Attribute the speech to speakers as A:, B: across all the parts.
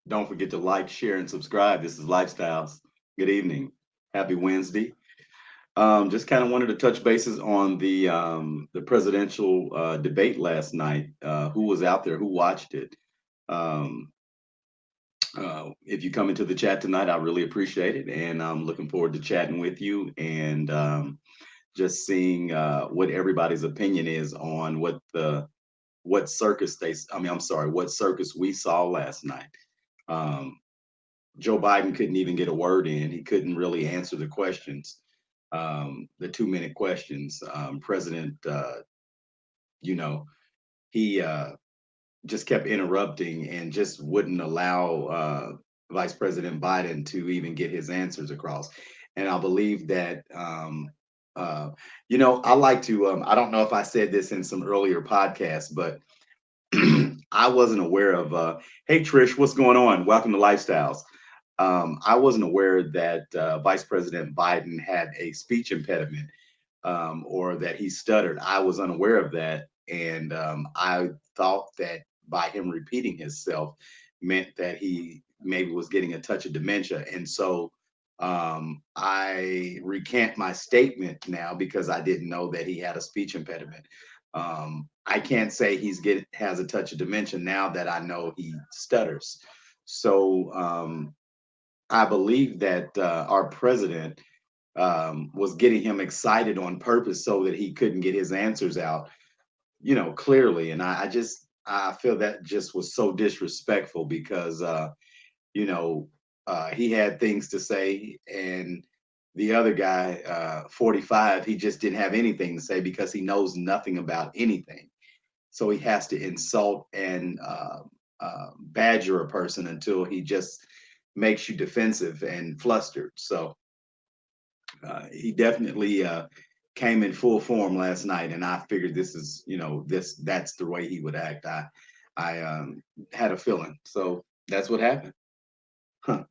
A: Don't forget to like, share, and subscribe. This is Lifestyles. Good evening. Happy Wednesday. Just kind of wanted to touch bases on the presidential debate last night. Who was out there? Who watched it? Um, if you come into the chat tonight, I really appreciate it, and I'm looking forward to chatting with you and just seeing what everybody's opinion is on what circus they. I mean, I'm sorry, what circus we saw last night. Um, Joe Biden couldn't even get a word in. He couldn't really answer the questions, the 2 minute questions. President, you know, he just kept interrupting and just wouldn't allow Vice President Biden to even get his answers across. And I believe that, uh, I like to, I don't know if I said this in some earlier podcasts, but I wasn't aware of, hey, Trish, what's going on? Welcome to Lifestyles. I wasn't aware that Vice President Biden had a speech impediment or that he stuttered. I was unaware of that. And I thought that by him repeating himself meant that he maybe was getting a touch of dementia. And so I recant my statement now because I didn't know that he had a speech impediment. I can't say has a touch of dementia now that I know he stutters. So I believe that our president was getting him excited on purpose so that he couldn't get his answers out, clearly. And I feel that just was so disrespectful because, you know, he had things to say, and the other guy, 45, he just didn't have anything to say because he knows nothing about anything. So he has to insult and badger a person until he just makes you defensive and flustered. So he definitely came in full form last night, and I figured this is, that's the way he would act. I had a feeling, so that's what happened. Huh.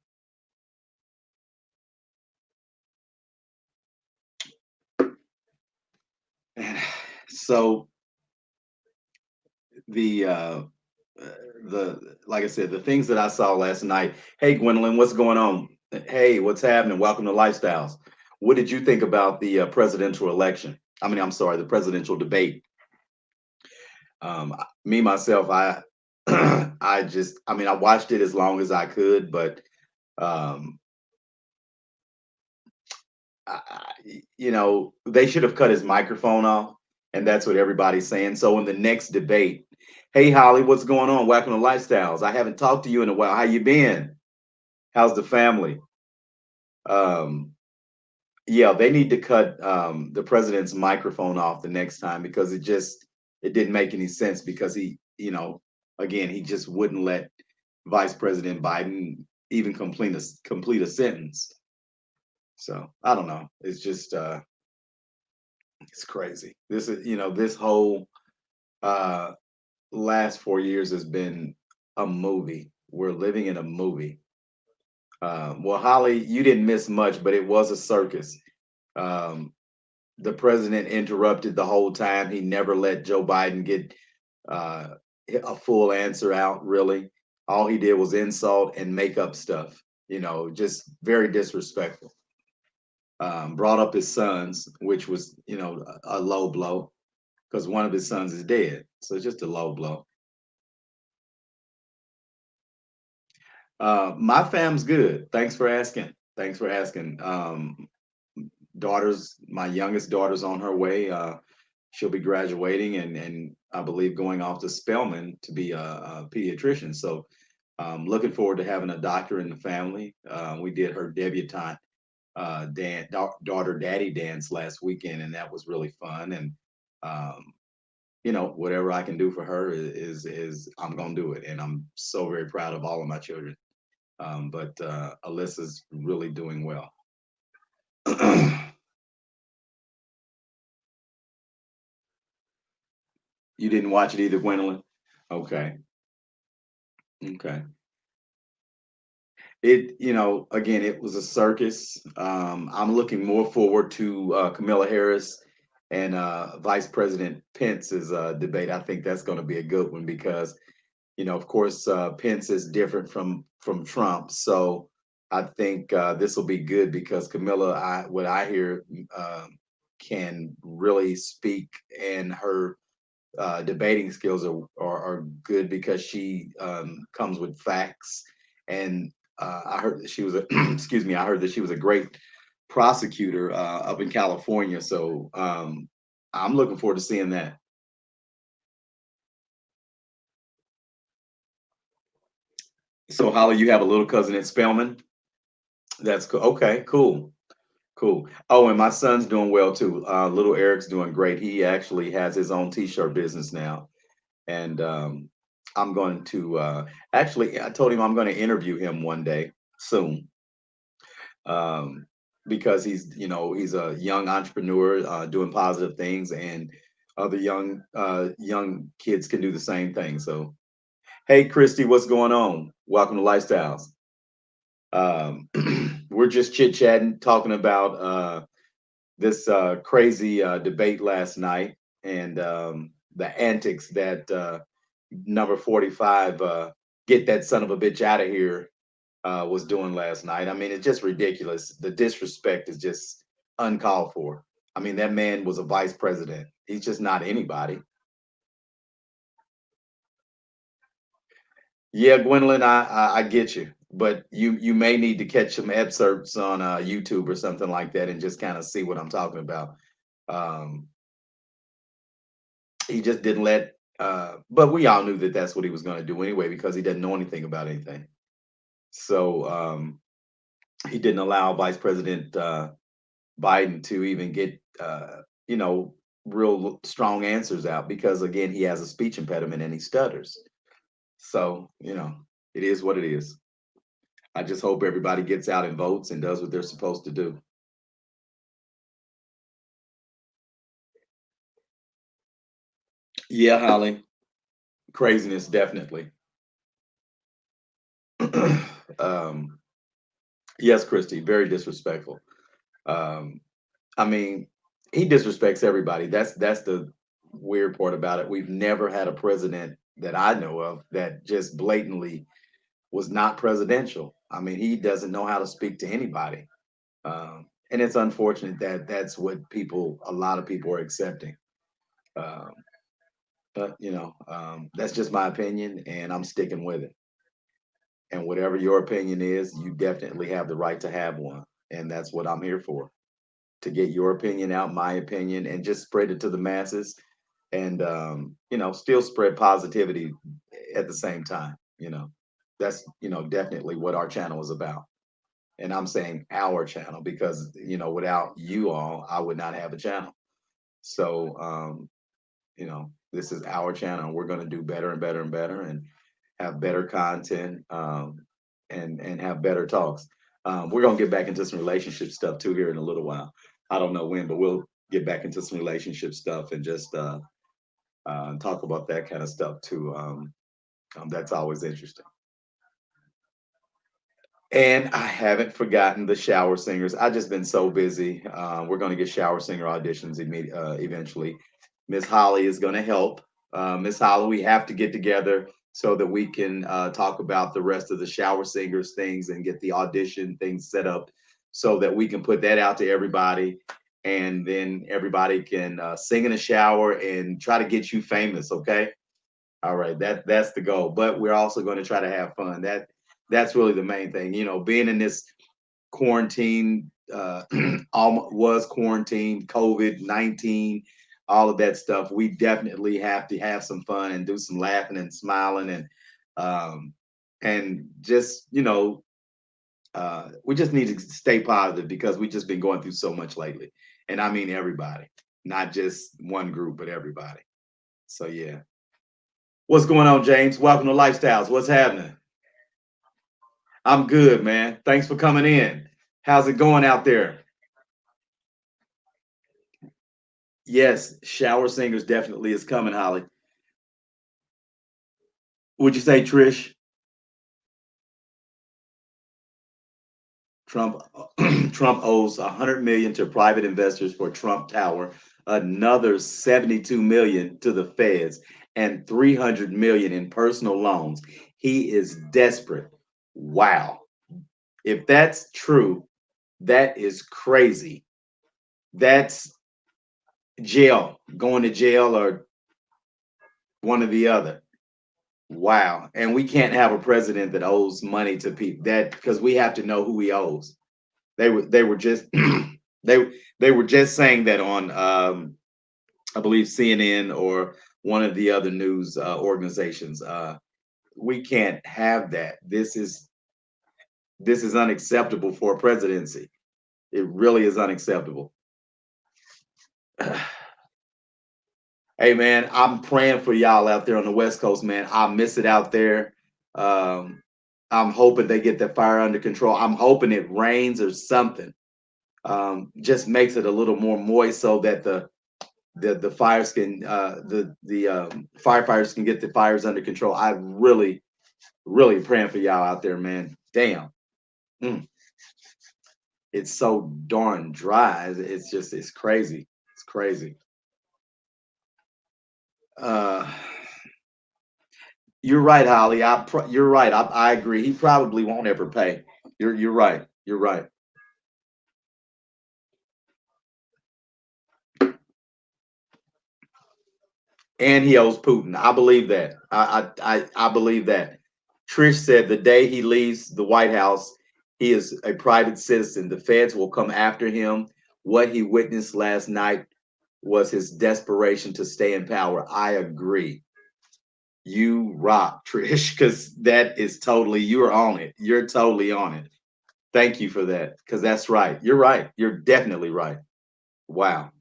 A: And so the uh, the like I said, the things that I saw last night. Hey, Gwendolyn, what's going on? Hey, what's happening? Welcome to Lifestyles. What did you think about the presidential election? I mean, I'm sorry, the presidential debate. Me myself, I mean, I watched it as long as I could, but um, they should have cut his microphone off, and that's what everybody's saying. So in the next debate, hey Holly, what's going on? Welcome to Lifestyles. I haven't talked to you in a while. How you been? How's the family? Um, yeah, they need to cut the president's microphone off the next time because it didn't make any sense because again, he just wouldn't let Vice President Biden even complete a sentence. So I don't know. It's just it's crazy. This is this whole uh last 4 years has been a movie. We're living in a movie. Well, Holly, you didn't miss much, but it was a circus. Um, the president interrupted the whole time. He never let Joe Biden get uh, a full answer out, really. All he did was insult and make up stuff, just very disrespectful. Brought up his sons, which was, a low blow because one of his sons is dead. So it's just a low blow. My fam's good. Thanks for asking. Thanks for asking. My youngest daughter's on her way. She'll be graduating and I believe going off to Spelman to be a pediatrician. So looking forward to having a doctor in the family. We did her debutante daughter daddy dance last weekend, and that was really fun. And um, whatever I can do for her is I'm gonna do it. And I'm so very proud of all of my children. But Alyssa's really doing well. You didn't watch it either, Gwendolyn? Okay. Okay. Again, it was a circus. I'm looking more forward to Camilla Harris and Vice President Pence's debate. I think that's going to be a good one because Of course, Pence is different from Trump, so I think this will be good because Camilla, what I hear, can really speak, and her debating skills are good because she comes with facts. And I heard that she was a excuse me, I heard that she was a great prosecutor up in California. So I'm looking forward to seeing that. So Holly, you have a little cousin in Spelman. That's cool. Okay, cool. Cool. Oh, and my son's doing well too. Little Eric's doing great. He actually has his own t-shirt business now. And I'm going to actually, I told him I'm going to interview him one day soon, um, because he's a young entrepreneur doing positive things, and other young kids can do the same thing. So, hey, Christy, what's going on? Welcome to Lifestyles. We're just chit chatting, talking about this crazy debate last night, and the antics that number 45, get that son of a bitch out of here, was doing last night. I mean, it's just ridiculous. The disrespect is just uncalled for. I mean, that man was a vice president. He's just not anybody. Yeah, Gwendolyn, I get you, but you may need to catch some excerpts on YouTube or something like that and just kind of see what I'm talking about. Um, he just didn't let, but we all knew that that's what he was going to do anyway because he didn't know anything about anything. So he didn't allow Vice President Biden to even get, you know, real strong answers out because, again, he has a speech impediment and he stutters. So, it is what it is. I just hope everybody gets out and votes and does what they're supposed to do. Yeah, Holly, craziness, definitely. um, yes, Christy, very disrespectful. Um, I mean, he disrespects everybody. That's the weird part about it. We've never had a president that I know of that just blatantly was not presidential. I mean, he doesn't know how to speak to anybody, and it's unfortunate that that's what a lot of people are accepting. Um, but that's just my opinion, and I'm sticking with it. And whatever your opinion is, you definitely have the right to have one, and that's what I'm here for, to get your opinion out, my opinion, and just spread it to the masses, and still spread positivity at the same time. That's definitely what our channel is about. And I'm saying our channel because without you all, I would not have a channel. So this is our channel, and we're going to do better and better and better, and have better content, and have better talks. We're going to get back into some relationship stuff too here in a little while. I don't know when, but we'll get back into some relationship stuff and just talk about that kind of stuff too. That's always interesting. And I haven't forgotten the shower singers. I've just been so busy. We're going to get shower singer auditions eventually. Miss Holly is going to help. Miss Holly, we have to get together so that we can talk about the rest of the shower singers things and get the audition things set up so that we can put that out to everybody. And then everybody can sing in the shower and try to get you famous. Okay. All right, that's the goal. But we're also going to try to have fun. That's really the main thing. Being in this quarantine, was quarantine, COVID-19, all of that stuff. We definitely have to have some fun and do some laughing and smiling, um, and just we just need to stay positive because we just been going through so much lately, and I mean everybody, not just one group, but everybody. So yeah. What's going on, James? Welcome to Lifestyles. What's happening? I'm good, man. Thanks for coming in. How's it going out there? Yes, shower singers definitely is coming, Holly. Would you say, Trish? Trump Trump owes 100 million to private investors for Trump Tower, another 72 million to the feds. and 300 million in personal loans. He is desperate. Wow. If that's true, that is crazy. That's jail, going to jail or one or the other. Wow. And we can't have a president that owes money to people that because we have to know who he owes. They were just they were just saying that on I believe CNN or one of the other news organizations. We can't have that. This is unacceptable for a presidency. It really is unacceptable. Hey man, I'm praying for y'all out there on the West Coast, man. I miss it out there. Um, I'm hoping they get that fire under control. I'm hoping it rains or something. Just makes it a little more moist so that the fires can the firefighters can get the fires under control. I really praying for y'all out there, man. Damn, mm, it's so darn dry. It's just it's crazy. It's crazy. Uh, you're right, Holly. You're right. I agree. He probably won't ever pay. You're right. You're right. And he owes Putin. I believe that. I believe that. Trish said the day he leaves the White House, he is a private citizen. The feds will come after him. What he witnessed last night was his desperation to stay in power. I agree. You rock, Trish, because that is totally, you're on it. You're totally on it. Thank you for that, because that's right. You're right. You're definitely right. Wow.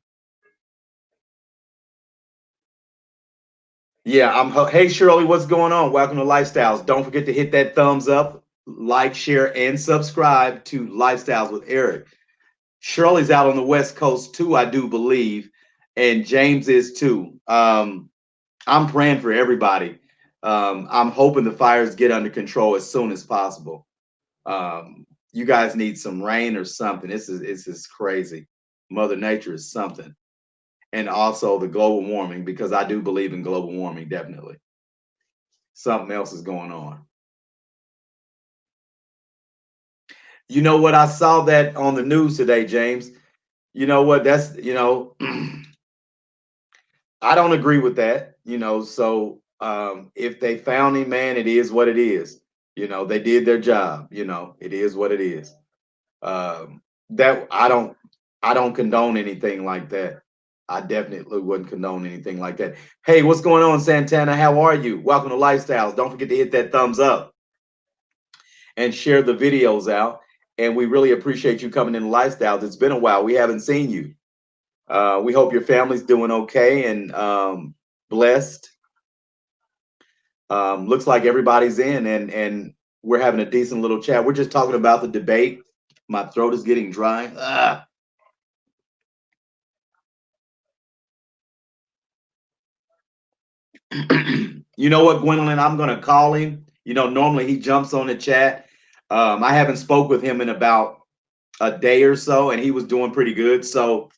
A: Yeah, hey Shirley, what's going on? Welcome to Lifestyles. Don't forget to hit that thumbs up, like, share, and subscribe to Lifestyles with Eric. Shirley's out on the West Coast too, I do believe, and James is too. I'm praying for everybody. I'm hoping the fires get under control as soon as possible. You guys need some rain or something. This is crazy. Mother Nature is something, and also the global warming because I do believe in global warming. Definitely, something else is going on. You know what? I saw that on the news today, James. You know what? That's I don't agree with that. So if they found him, man, it is what it is. They did their job. It is what it is. That I don't condone anything like that. I definitely wouldn't condone anything like that. Hey, what's going on, Santana? How are you? Welcome to Lifestyles. Don't forget to hit that thumbs up and share the videos out. And we really appreciate you coming in Lifestyles. It's been a while. We haven't seen you. We hope your family's doing okay and blessed. Looks like everybody's in, and we're having a decent little chat. We're just talking about the debate. My throat is getting dry. You know what, Gwendolyn? I'm gonna call him. Normally he jumps on the chat. I haven't spoke with him in about a day or so, and he was doing pretty good. So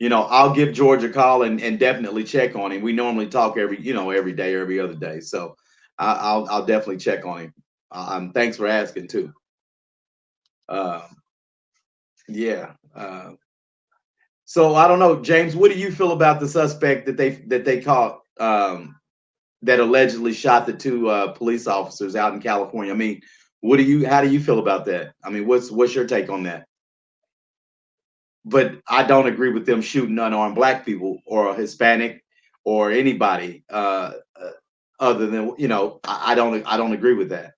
A: I'll give George a call and definitely check on him. We normally talk every day, every other day. So I'll definitely check on him. Thanks for asking too. Uh, yeah. So I don't know, James. What do you feel about the suspect that they caught that allegedly shot the two police officers out in California? I mean, how do you feel about that? I mean, what's your take on that? But I don't agree with them shooting unarmed black people or Hispanic or anybody other than I don't agree with that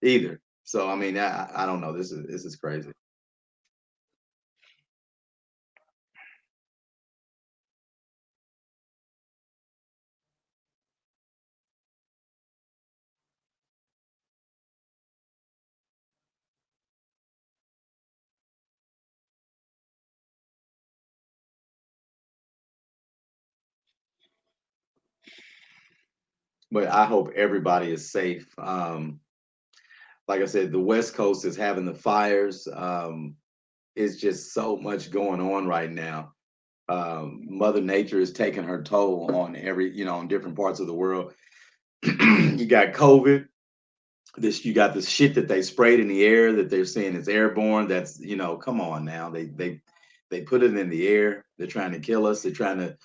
A: either. So I mean I don't know. This is crazy. But I hope everybody is safe. Like I said, the West Coast is having the fires. It's just so much going on right now. Mother Nature is taking her toll on on different parts of the world. You got COVID. You got this shit that they sprayed in the air that they're saying is airborne. That's come on now. They put it in the air. They're trying to kill us. They're trying to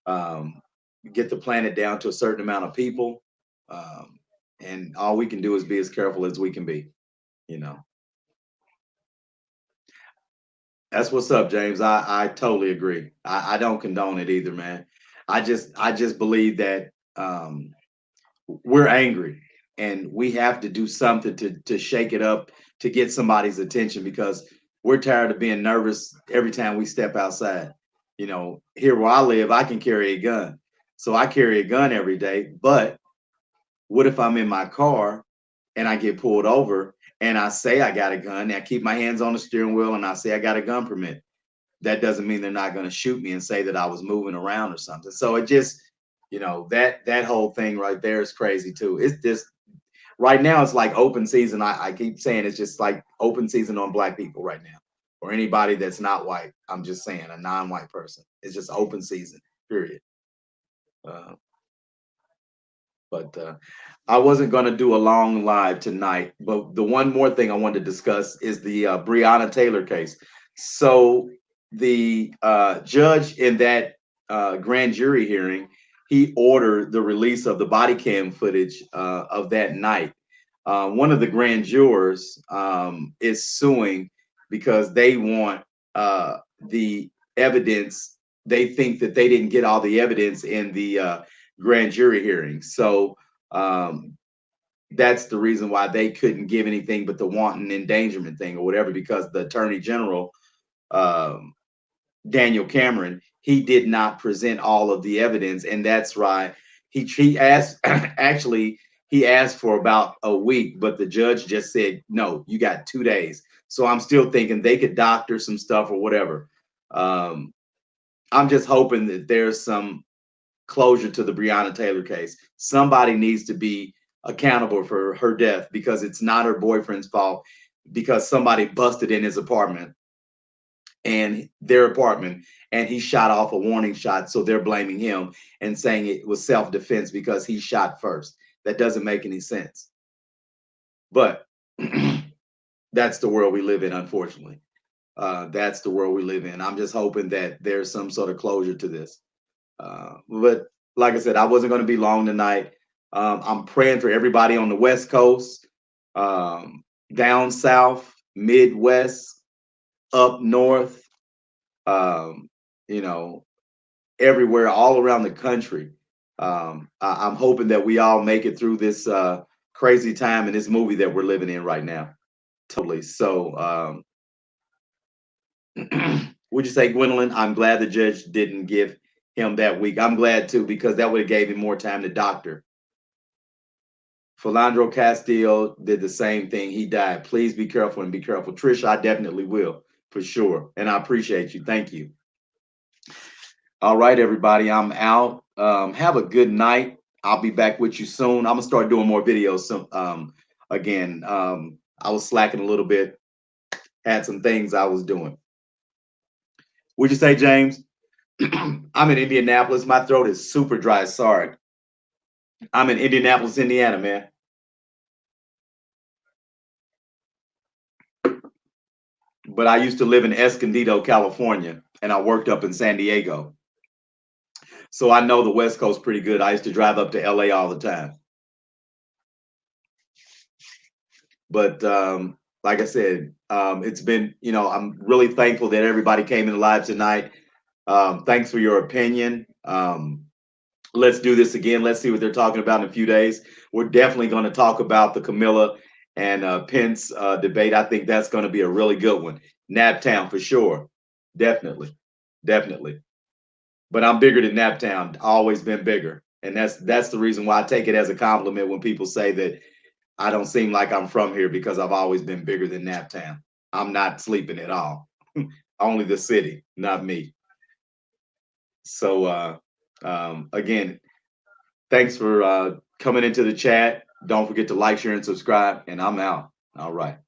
A: um, get the planet down to a certain amount of people. Um, and all we can do is be as careful as we can be. You know, that's what's up, James. I totally agree. I don't condone it either, man. I just believe that we're angry and we have to do something to shake it up to get somebody's attention because we're tired of being nervous every time we step outside. Here where I live, I can carry a gun. So I carry a gun every day, but what if I'm in my car and I get pulled over and I say I got a gun, and I keep my hands on the steering wheel and I say I got a gun permit? That doesn't mean they're not going to shoot me and say that I was moving around or something. So it just, that whole thing right there is crazy too. It's just right now it's like open season. I keep saying it's just like open season on black people right now, or anybody that's not white. I'm just saying a non-white person. It's just open season. Period. Uh, but I wasn't going to do a long live tonight. But the one more thing I wanted to discuss is the Breonna Taylor case. So the judge in that grand jury hearing, he ordered the release of the body cam footage of that night. One of the grand jurors is suing because they want the evidence. They think that they didn't get all the evidence in the grand jury hearing. So um, that's the reason why they couldn't give anything but the wanton endangerment thing or whatever, because the attorney general, um, Daniel Cameron, he did not present all of the evidence. And that's why he asked, actually, he asked for about a week, but the judge just said, no, you got 2 days. So I'm still thinking they could doctor some stuff or whatever. Um, I'm just hoping that there's some closure to the Breonna Taylor case. Somebody needs to be accountable for her death because it's not her boyfriend's fault, because somebody busted in his apartment and their apartment and he shot off a warning shot. So they're blaming him and saying it was self-defense because he shot first. That doesn't make any sense. But that's the world we live in, unfortunately. That's the world we live in. I'm just hoping that there's some sort of closure to this. But like I said, I wasn't going to be long tonight. I'm praying for everybody on the West Coast, um, down south, Midwest, up north, um, you know, everywhere, all around the country. I'm hoping that we all make it through this crazy time in this movie that we're living in right now. Totally. So, would you say, Gwendolyn? I'm glad the judge didn't give him that week. I'm glad too, because that would have gave him more time to doctor. Philandro Castillo did the same thing. He died. Please be careful and be careful. Trish, I definitely will, for sure. And I appreciate you. Thank you. All right, everybody. I'm out. Have a good night. I'll be back with you soon. I'm gonna start doing more videos again. I was slacking a little bit, had some things I was doing. Would you say, James? I'm in Indianapolis. My throat is super dry. Sorry. I'm in Indianapolis, Indiana, man. But I used to live in Escondido, California, and I worked up in San Diego. So I know the West Coast pretty good. I used to drive up to LA all the time. But like I said, it's been, I'm really thankful that everybody came in live tonight. Thanks for your opinion. Let's do this again. Let's see what they're talking about in a few days. We're definitely going to talk about the Camilla and Pence debate. I think that's going to be a really good one. Naptown for sure. Definitely. Definitely. But I'm bigger than Naptown. Always been bigger. And that's the reason why I take it as a compliment when people say that I don't seem like I'm from here, because I've always been bigger than Naptown. I'm not sleeping at all. Only the city, not me. So again, thanks for coming into the chat. Don't forget to like, share, and subscribe. And I'm out. All right.